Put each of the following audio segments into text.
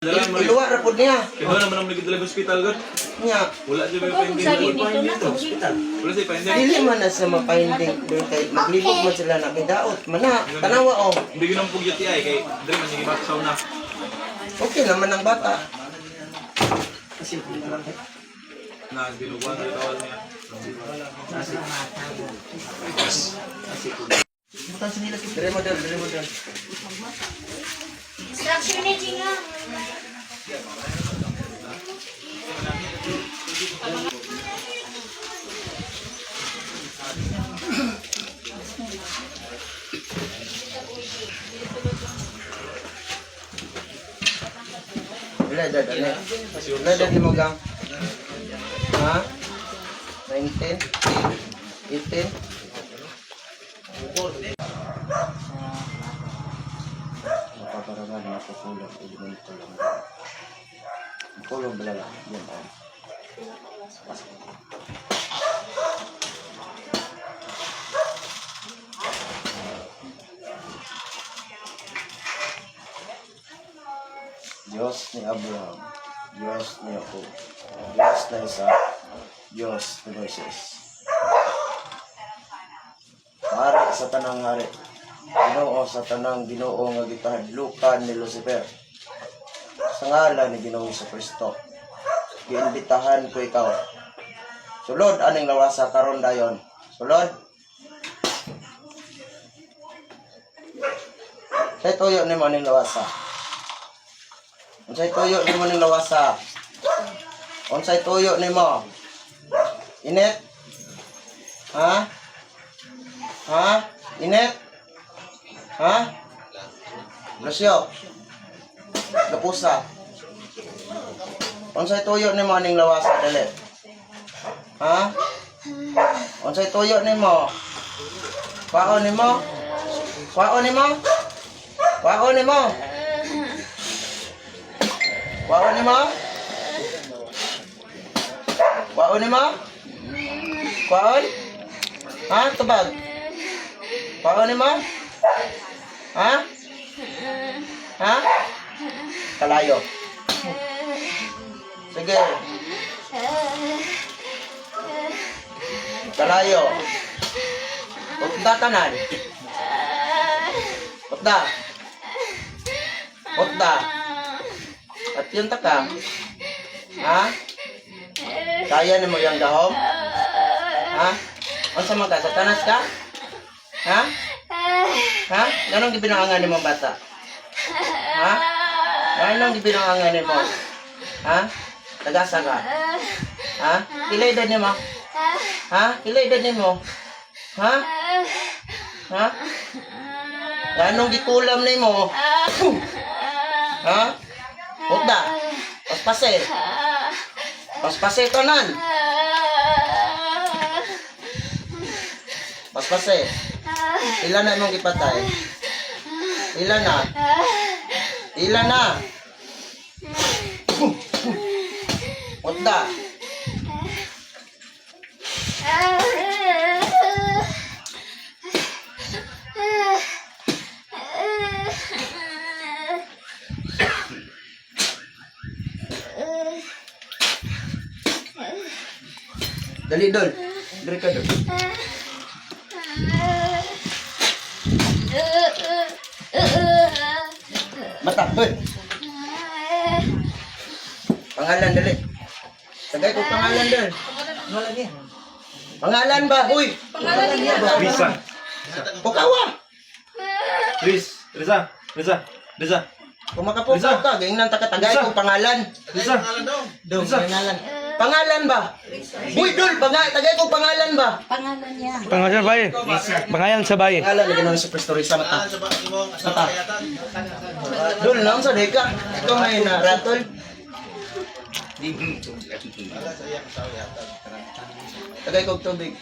Iluwa ra pud niya. Kaya naman ang naging talaga hospital god. Nya, Wala siya may pending. Wala siya pending. dili man na sa mapahinding doon kay maglibog man sila na kidaot. Mana, tanawa oh. Hindi ginang pug UTI kay dili man sige matsaw na. Okay naman ang bata. Na dinuguan na tawal niya. Dire mo dal. Instruction ni Jinga. Wala dad ano. Wala dad mo gang. Ha? 19, 18. Napaparagan na ako kulong. Kulong balala. Yan oh. Diyos ni Abraham, Diyos ni Jacob, Diyos na isa, Diyos ni Moises. Hari sa tanang hari, Ginoo sa tanang Ginoo nga gitahadlukan ni Lucifer. Sa ngalan ni Ginoo sa Kristo, giimbitahan ko ikaw. Sulod aning lawasa karon dayon. Sulod. Say tuyo ni mo ning lawasa. Unsay tuyo ni mo ning lawasa? Unsay tuyo ni mo? Init? Ha? Ha? Init? Ha? Lasyo? Gapusa? Unsay tuyo ni mo ning lawasa dali? Ha? Unsay tuyo ni mo? Kwaon ni mo? Kwaon ni mo? Kwaon ni mo? Kwaon ni mo? Kwaon ni mo? Kwaon? Ha? Tubag? Kwaon ni mo? Ha? Ha? Kalayo. Sige. Kalayo. Utda tanan. Utda. Utda. At yung taka. Ha? Kaya ni mo yung gahom? Ha? Ano sa mga satanas ka? Ha? Ha? Ganong gibinangangan ni mo bata? Ha? Ganong gibinangangan ni mo? Ha? Tagasa ka? Ha? Kilay edad ni mo? Ha? Kilay edad ni mo? Ha? Ha? Ganong gikulam ni mo? Ha? Utda. Paspase. Paspase tanan. Paspase. Ilan na imong gipatay? Ilan na? Ilan na? Utda. Dali dol. Dali ka dol. Mata, hoy. Pangalan dali. Tagay ko pangalan dol. Pangalan niya. Pangalan ba, hoy? Pangalan niya ba? Risa. Pukawa. Risa. Kung makapukaw ka, ganyan nang takatagay kong pangalan. Risa. Dol, pangalan. Pangalan ba? Uy, dol, tagay kong pangalan ba? Pangalan niya. Pangalan sa bayi. Pangalan sa bayi. Pangalan na gano'n sa Prestorisa mata. Mata. Dol, naon sa deka. Ikaw may na ratol. Tagay kong tubig.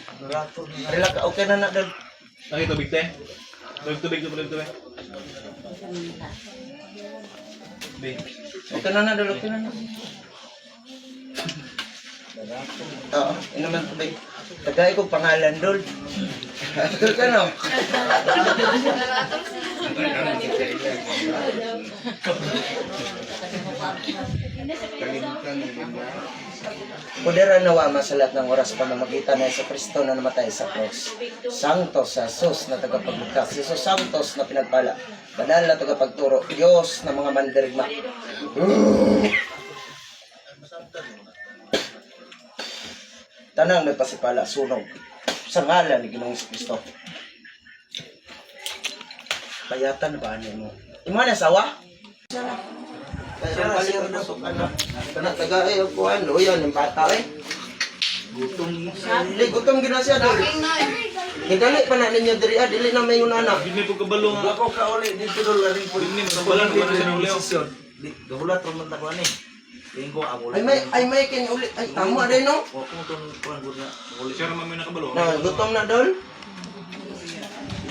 Relax, okay na dol. Ay tubig te. Tubig. Okay na dol, okay na. Oo, inuman tubig. Tagay kong pangalan dol. Dol ka no? Pudera nawa masalat ng oras pamamagitan na sa Kristo na namatay sa cross. Santos sa Jesus na tagapagligtas. Jesus Santos na pinagpala. Banal na tagapagturo. Diyos na mga mandirigma. Tanang nagpasipala, sunog. Sa ngalan ni Ginoong Kristo. Payatan ba niya mo? Imo na sawa? Kaya palir na to kana. Kana taga ay kuan loyan ng bata eh. Gutom gina siya dali. Kidali pa na ninyo diri dili na may unana. Hindi po kabalo nga. Ako ka uli dito dol ring po. Hindi masabalan ko na siya ng uleo. Gahulat ramon ta ko ani. Tingko ang uli. Ay may kin ulit ay tama din no. O kung ton kuan gud na uli. Siya naman may nakabalo. Na gutom na dol.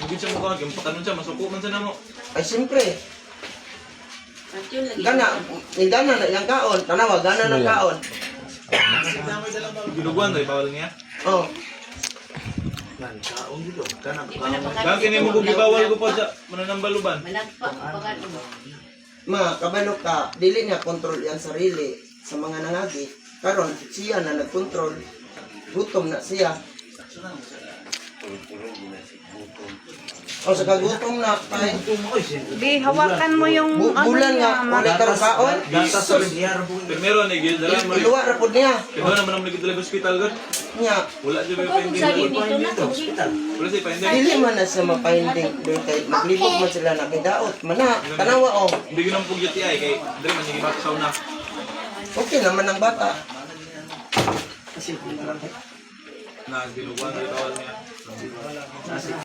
Bugin siya mukha, gimpakanon siya, masuko man siya na mo. Ay siyempre. Gana na yang kaon, tanawa gana ng kaon. Ginuguan tayo, bawal niya. Oh. Nan kaon dito. Kana Bakit kini mo kung gibawal ko pa sa mananambaluban? Ma, kabalo ka, dili niya kontrol yan sarili sa mga nangagi. Karon siya na nagkontrol. Gutom na siya. O sa kagutom na tay. Di, hawakan mo yung Bulan nga, wala karong kaon. data sa liyar po. Primero, nagil dala mo. Iluwa ra pud niya. Kaya naman ang nagil dala sa hospital gud. Nya, Wala siya may Kung pending. saging dito na to. Wala siya pending. dili man na siya mapahinding doon kay maglibog man sila na kidaot. Mana, tanawa o. Hindi ginang pug UTI kay dili man yung baksaw na. Okay naman ang bata. Na ginuguan tayo bawal niya.